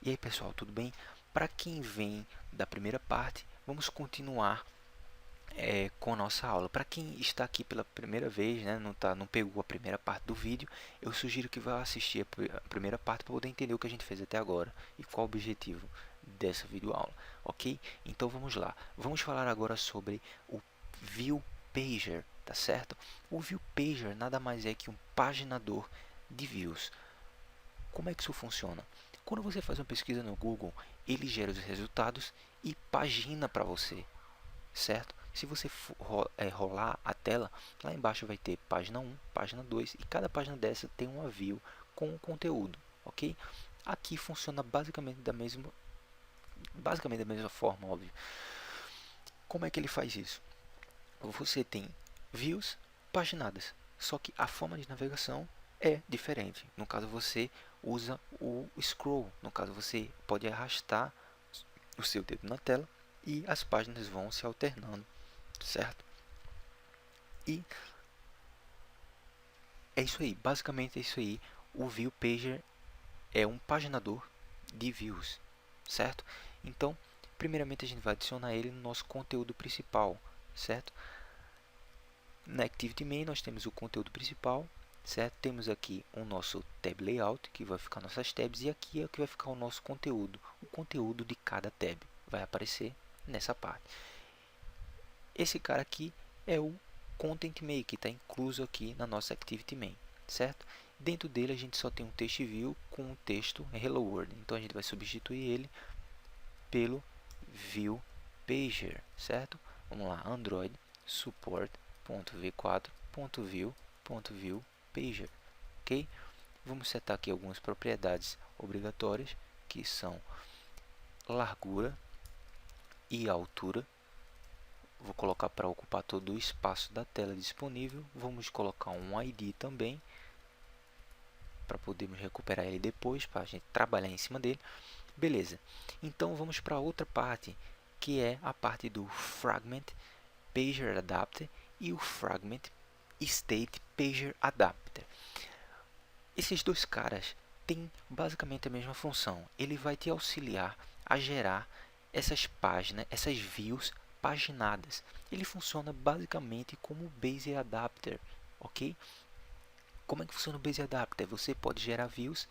E aí pessoal, tudo bem? Para quem vem da primeira parte, vamos continuar com a nossa aula. Para quem está aqui pela primeira vez, né, não pegou a primeira parte do vídeo, eu sugiro que vá assistir a primeira parte para poder entender o que a gente fez até agora e qual o objetivo dessa videoaula, ok? Então vamos lá. Vamos falar agora sobre o View Pager, tá certo? O View Pager nada mais é que um paginador de views. Como é que isso funciona? Quando você faz uma pesquisa no Google, ele gera os resultados e pagina para você, certo? Se você rolar a tela, lá embaixo vai ter página 1, página 2 e cada página dessa tem um aviso com o conteúdo, ok? Aqui funciona basicamente da mesma forma, óbvio. Como é que ele faz isso? Você tem views paginadas, só que a forma de navegação é diferente. No caso, você usa o scroll. No caso, você pode arrastar o seu dedo na tela e as páginas vão se alternando, certo? E é isso aí, basicamente é isso aí. O View Pager é um paginador de views, certo? Então, primeiramente a gente vai adicionar ele no nosso conteúdo principal, certo? Na Activity Main nós temos o conteúdo principal, certo? Temos aqui o nosso tab layout, que vai ficar nossas tabs, e aqui é o que vai ficar o nosso conteúdo. O conteúdo de cada tab vai aparecer nessa parte. Esse cara aqui é o Content Main, que está incluso aqui na nossa Activity Main, certo? Dentro dele a gente só tem um text view com o texto Hello World, então a gente vai substituir ele pelo View Pager, certo? Vamos lá, Android support.v4.view Pager, ok? Vamos setar aqui algumas propriedades obrigatórias, que são largura e altura. Vou colocar para ocupar todo o espaço da tela disponível. Vamos colocar um ID também, para podermos recuperar ele depois, para a gente trabalhar em cima dele. Beleza, então vamos para outra parte, que é a parte do Fragment Pager Adapter e o Fragment State Pager Adapter. Esses dois caras têm basicamente a mesma função. Ele vai te auxiliar a gerar essas páginas, essas views paginadas. Ele funciona basicamente como o Base Adapter, ok? Como é que funciona o Base Adapter? Você pode gerar views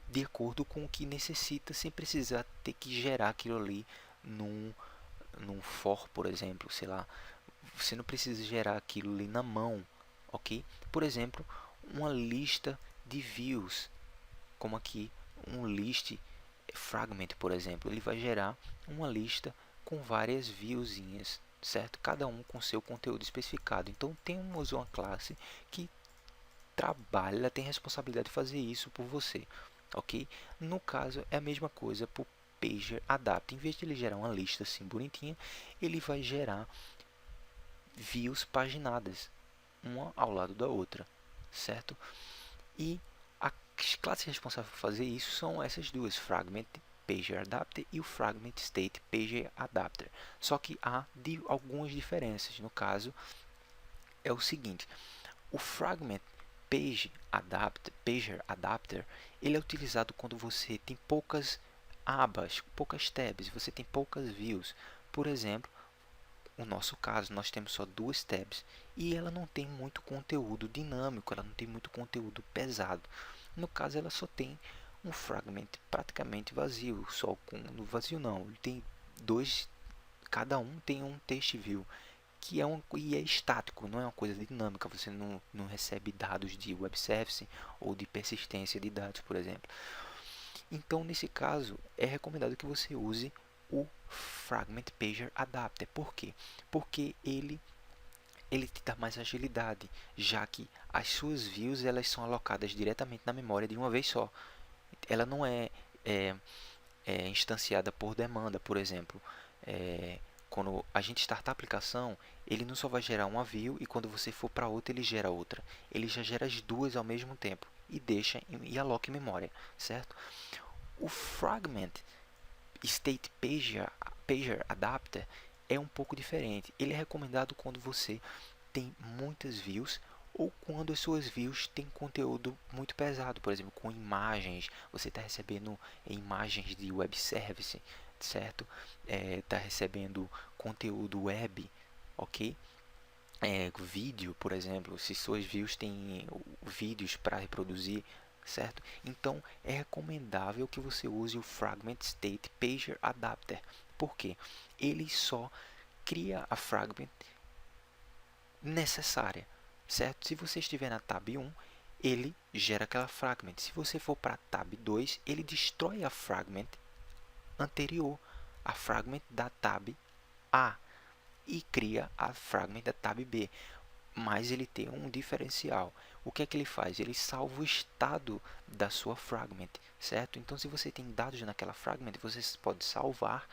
de acordo com o que necessita, sem precisar ter que gerar aquilo ali num for, por exemplo, sei lá. Você não precisa gerar aquilo ali na mão, ok? Por exemplo, uma lista de views, como aqui um list fragment, por exemplo, ele vai gerar uma lista com várias viewzinhas, certo? Cada um com seu conteúdo especificado. Então temos uma classe que trabalha, ela tem a responsabilidade de fazer isso por você, ok? No caso é a mesma coisa para o Pager Adapt. Em vez de ele gerar uma lista assim bonitinha, ele vai gerar views paginadas, uma ao lado da outra, certo? E as classes responsáveis por fazer isso são essas duas, Fragment Pager Adapter e o Fragment State Pager Adapter. Só que há algumas diferenças. No caso, é o seguinte: o Fragment Pager Adapter, ele é utilizado quando você tem poucas abas, poucas tabs, você tem poucas views. Por exemplo, no nosso caso, nós temos só duas tabs e ela não tem muito conteúdo dinâmico, ela não tem muito conteúdo pesado. No caso, ela só tem um fragment praticamente vazio, só com no vazio não, ele tem dois, cada um tem um text view que é estático, não é uma coisa dinâmica, você não recebe dados de web service ou de persistência de dados, por exemplo. Então, nesse caso, é recomendado que você use o Fragment Pager Adapter. Por quê? Porque ele te dá mais agilidade, já que as suas views elas são alocadas diretamente na memória de uma vez só. Ela não é instanciada por demanda, por exemplo. Quando a gente startar a aplicação, ele não só vai gerar uma view e quando você for para outra ele gera outra. Ele já gera as duas ao mesmo tempo e deixa e aloca em memória, certo? O Fragment State Pager Adapter é um pouco diferente. Ele é recomendado quando você tem muitas views ou quando as suas views têm conteúdo muito pesado, por exemplo, com imagens, você está recebendo imagens de web service, certo? Está recebendo conteúdo web, ok? Vídeo, por exemplo, se suas views têm vídeos para reproduzir, certo? Então é recomendável que você use o Fragment State Pager Adapter. Por quê? Ele só cria a fragment necessária, certo? Se você estiver na tab 1, ele gera aquela fragment. Se você for para a tab 2, ele destrói a fragment anterior, a fragment da tab A, e cria a fragment da tab B. Mas ele tem um diferencial. O que é que ele faz? Ele salva o estado da sua fragment, certo? Então, se você tem dados naquela fragment, você pode salvar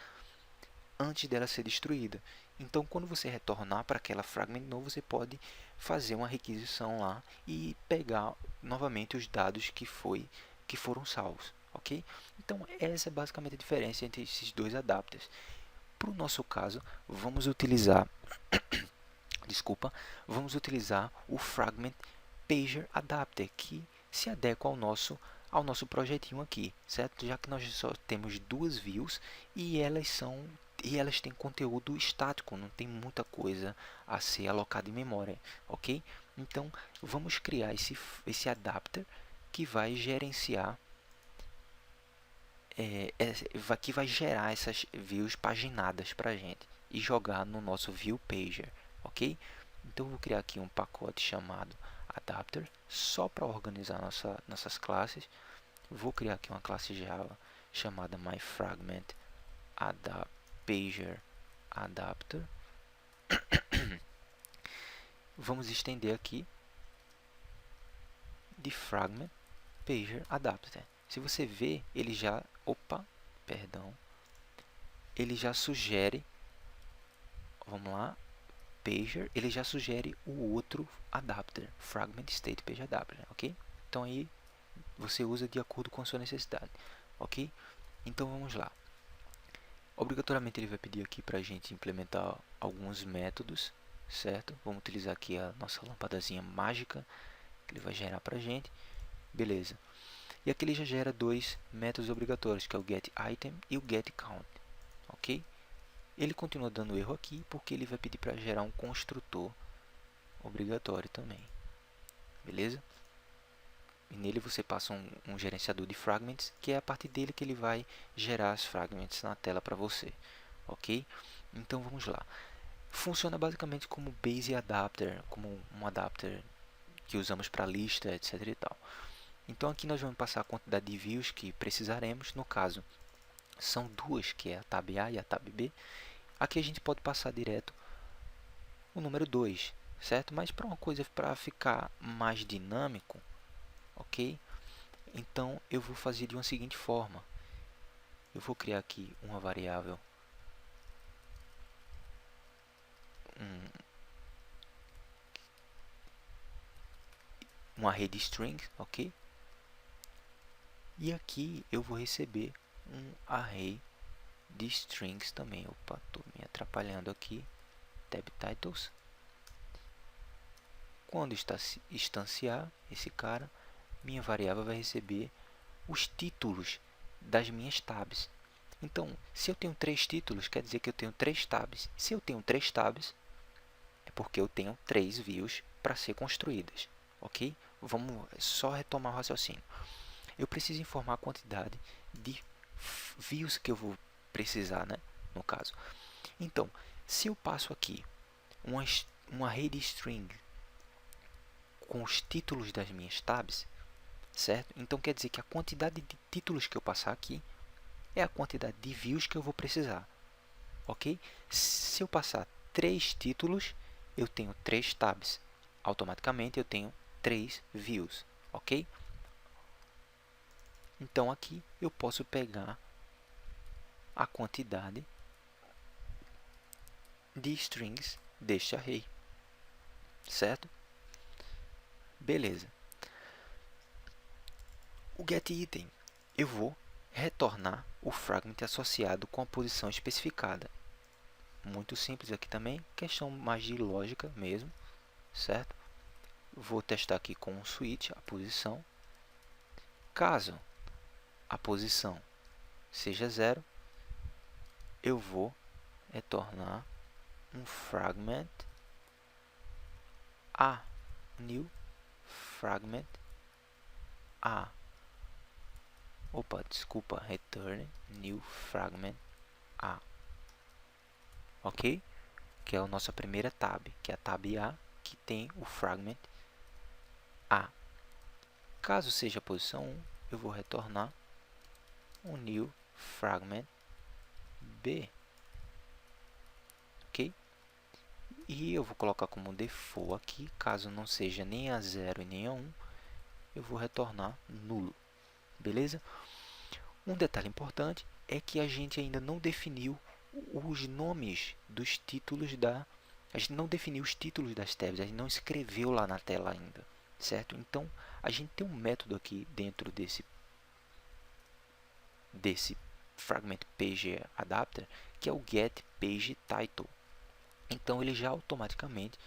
antes dela ser destruída. Então, quando você retornar para aquela fragment de novo, você pode fazer uma requisição lá e pegar novamente os dados que foram salvos, ok? Então, essa é basicamente a diferença entre esses dois adapters. Para o nosso caso, vamos utilizar vamos utilizar o Fragment Pager Adapter, que se adequa ao nosso projetinho aqui, certo? Já que nós só temos duas views e elas têm conteúdo estático, não tem muita coisa a ser alocada em memória, ok? Então, vamos criar esse adapter que vai gerenciar, que vai gerar essas views paginadas para a gente e jogar no nosso View Pager, ok? Então, eu vou criar aqui um pacote chamado Adapter, só para organizar nossas classes. Vou criar aqui uma classe Java chamada MyFragmentPager Adapter. Vamos estender aqui de Fragment Pager Adapter. Se você vê, ele já... ele já sugere... Vamos lá. Pager, ele já sugere o outro adapter, Fragment State Pager Adapter, ok? Então aí você usa de acordo com a sua necessidade, ok? Então vamos lá. Obrigatoriamente ele vai pedir aqui para a gente implementar alguns métodos, certo? Vamos utilizar aqui a nossa lâmpadazinha mágica que ele vai gerar para a gente, beleza? E aqui ele já gera dois métodos obrigatórios, que é o getItem e o getCount, ok? Ele continua dando erro aqui porque ele vai pedir para gerar um construtor obrigatório também, beleza? E nele você passa um gerenciador de fragments, que é a partir dele que ele vai gerar as fragments na tela para você, ok? Então vamos lá. Funciona basicamente como base adapter, como um adapter que usamos para lista, etc e tal. Então aqui nós vamos passar a quantidade de views que precisaremos. No caso, são duas, que é a tab A e a tab B. Aqui a gente pode passar direto o número 2, certo? Mas para uma coisa para ficar mais dinâmico, ok? Então eu vou fazer de uma seguinte forma. Eu vou criar aqui uma variável, um array de strings, ok? E aqui eu vou receber um array de strings também. Opa, estou me atrapalhando aqui. Tab titles. Quando instanciar esse cara, minha variável vai receber os títulos das minhas tabs. Então, se eu tenho 3 títulos, quer dizer que eu tenho 3 tabs. Se eu tenho 3 tabs, é porque eu tenho 3 views para ser construídas, ok? Vamos só retomar o raciocínio. Eu preciso informar a quantidade de views que eu vou precisar, né? No caso. Então, se eu passo aqui um array de string com os títulos das minhas tabs, certo? Então quer dizer que a quantidade de títulos que eu passar aqui é a quantidade de views que eu vou precisar, ok? Se eu passar 3 títulos, eu tenho 3 tabs. Automaticamente eu tenho 3 views, ok? Então aqui eu posso pegar a quantidade de strings deste array, certo? Beleza. O getItem, eu vou retornar o fragment associado com a posição especificada. Muito simples aqui também, questão mais de lógica mesmo, certo? Vou testar aqui com o switch a posição. Caso a posição seja 0, eu vou retornar um fragment a new fragment a return new fragment a, ok? Que é a nossa primeira tab, que é a tab A, que tem o fragment A. Caso seja a posição 1, eu vou retornar um new fragment B, ok? E eu vou colocar como default aqui, caso não seja nem a 0 e nem a 1, eu vou retornar nulo, beleza? Um detalhe importante é que a gente ainda não definiu os nomes dos títulos a gente não definiu os títulos das tabs, a gente não escreveu lá na tela ainda, certo? Então, a gente tem um método aqui dentro desse fragment page adapter, que é o get page title. Então, ele já automaticamente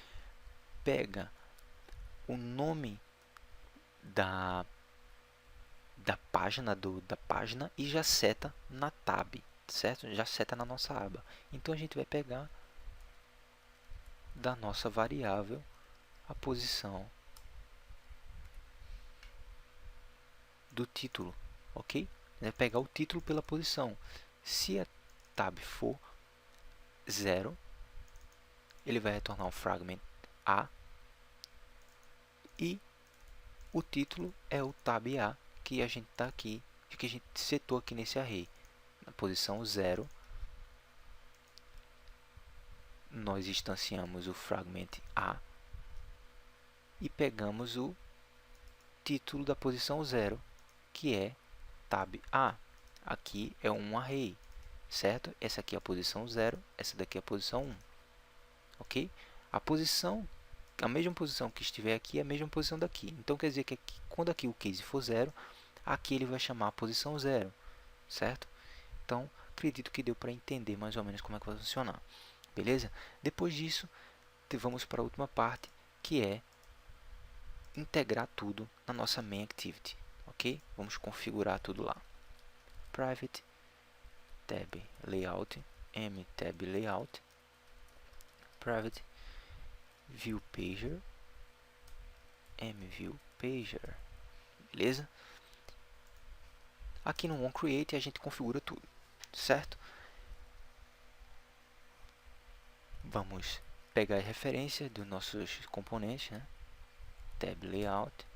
pega o nome da página e já seta na tab, certo? Já seta na nossa aba. Então, a gente vai pegar da nossa variável a posição do título, ok? Vai pegar o título pela posição. Se a tab for 0, ele vai retornar um fragment A e o título é o tab A que a gente está aqui, que a gente setou aqui nesse array. Na posição 0, nós instanciamos o fragment A e pegamos o título da posição 0, que é tab A. Aqui é um array, certo? Essa aqui é a posição 0, essa daqui é a posição 1, ok? A mesma posição que estiver aqui é a mesma posição daqui. Então, quer dizer que aqui, quando aqui o case for 0, aqui ele vai chamar a posição 0, certo? Então, acredito que deu para entender mais ou menos como é que vai funcionar, beleza? Depois disso, vamos para a última parte, que é integrar tudo na nossa main activity, ok? Vamos configurar tudo lá. Private tab layout, m tab layout, private view pager, m view pager, beleza? Aqui no onCreate a gente configura tudo, certo? Vamos pegar a referência dos nossos componentes, né? Tab layout,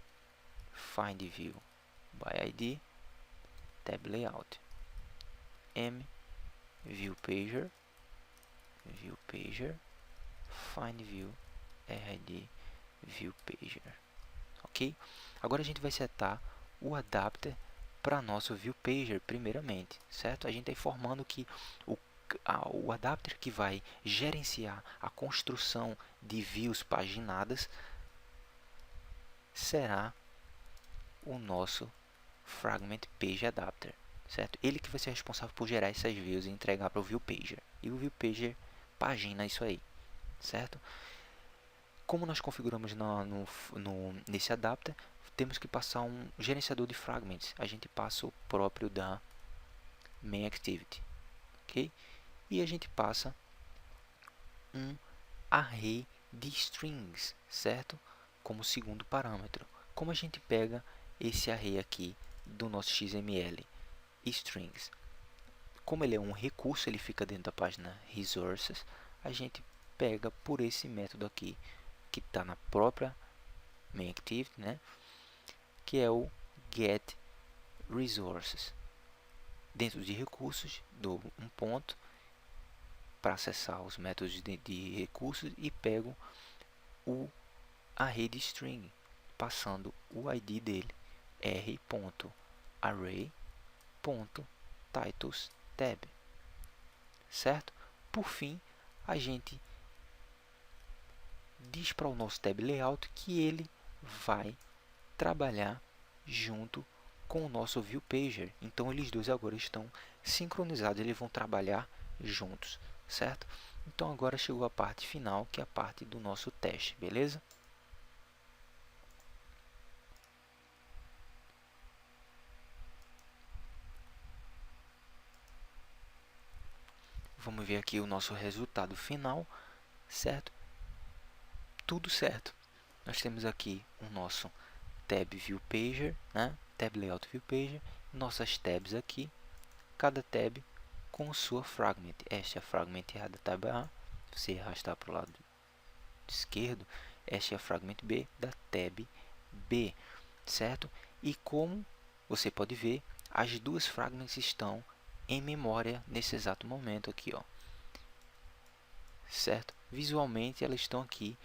find view by id, tab layout, m view pager, find view rd view pager, ok? Agora a gente vai setar o adapter para nosso view pager primeiramente, certo? A gente está informando que o adapter que vai gerenciar a construção de views paginadas será o nosso fragment page adapter, certo? Ele que vai ser responsável por gerar essas views e entregar para o view pager. E o view pager pagina isso aí, certo? Como nós configuramos nesse adapter, temos que passar um gerenciador de fragments. A gente passa o próprio da main activity, ok? E a gente passa um array de strings, certo? Como segundo parâmetro. Como a gente pega esse array aqui do nosso XML? Strings. Como ele é um recurso, ele fica dentro da página Resources, a gente pega por esse método aqui, que está na própria main activity, né? Que é o get resources. Dentro de recursos, dou um ponto para acessar os métodos de recursos e pego o array de string, passando o ID dele, r.array.titles_tab, certo? Por fim, a gente diz para o nosso tab layout que ele vai trabalhar junto com o nosso view pager. Então, eles dois agora estão sincronizados, eles vão trabalhar juntos, certo? Então, agora chegou a parte final, que é a parte do nosso teste, beleza? vamos ver aqui o nosso resultado final, certo? Tudo certo. Nós temos aqui o nosso Tab View Pager, né? Tab Layout View Pager, nossas tabs aqui, cada tab com sua fragment. Esta é a fragment A da tab A, se arrastar para o lado esquerdo, esta é a fragment B da tab B, certo? E como você pode ver, as duas fragments estão em memória nesse exato momento aqui, ó, certo? Visualmente elas estão aqui.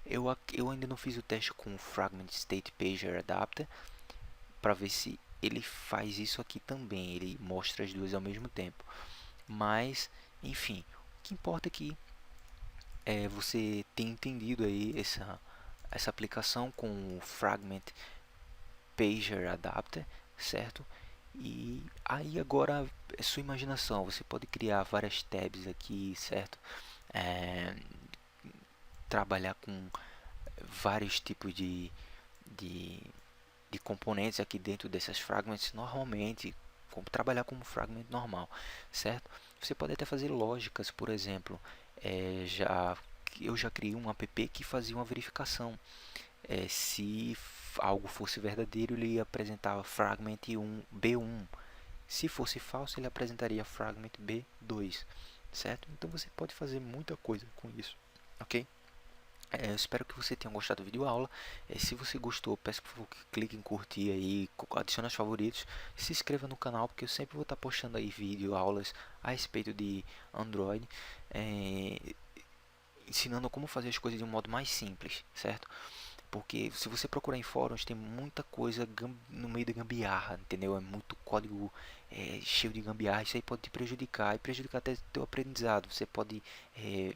Eu ainda não fiz o teste com o Fragment State Pager Adapter para ver se ele faz isso aqui também, ele mostra as duas ao mesmo tempo. Mas, enfim, o que importa aqui é você ter entendido aí essa aplicação com o Fragment Pager Adapter, certo? E aí agora é sua imaginação, você pode criar várias tabs aqui, certo? Trabalhar com vários tipos de, de componentes aqui dentro dessas fragments normalmente, como trabalhar como fragment normal, certo? Você pode até fazer lógicas, por exemplo, eu já criei um app que fazia uma verificação. Se algo fosse verdadeiro, ele ia apresentar fragment B1. Se fosse falso, ele apresentaria fragment B2, certo? Então você pode fazer muita coisa com isso, ok? Eu espero que você tenha gostado do vídeo aula. Se você gostou, peço por favor que clique em curtir aí, adicione aos favoritos, se inscreva no canal, porque eu sempre vou estar postando aí vídeo, aulas a respeito de Android, ensinando como fazer as coisas de um modo mais simples, certo? Porque se você procurar em fóruns, tem muita coisa no meio da gambiarra, entendeu? É muito código cheio de gambiarra, isso aí pode te prejudicar e prejudicar até teu aprendizado. Você pode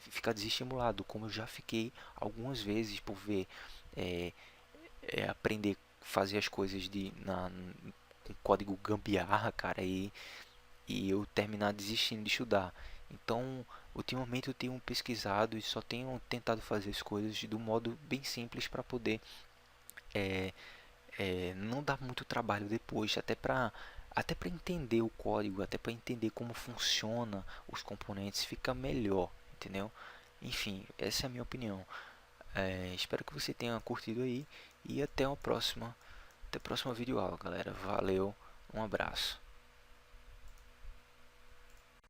ficar desestimulado, como eu já fiquei algumas vezes por ver aprender a fazer as coisas com código gambiarra, cara, e eu terminar desistindo de estudar. Então, ultimamente eu tenho pesquisado e só tenho tentado fazer as coisas do modo bem simples para poder não dar muito trabalho depois, até para entender o código, até para entender como funciona os componentes, fica melhor, entendeu? Enfim, essa é a minha opinião. Espero que você tenha curtido aí e até a próxima videoaula, galera. Valeu, um abraço.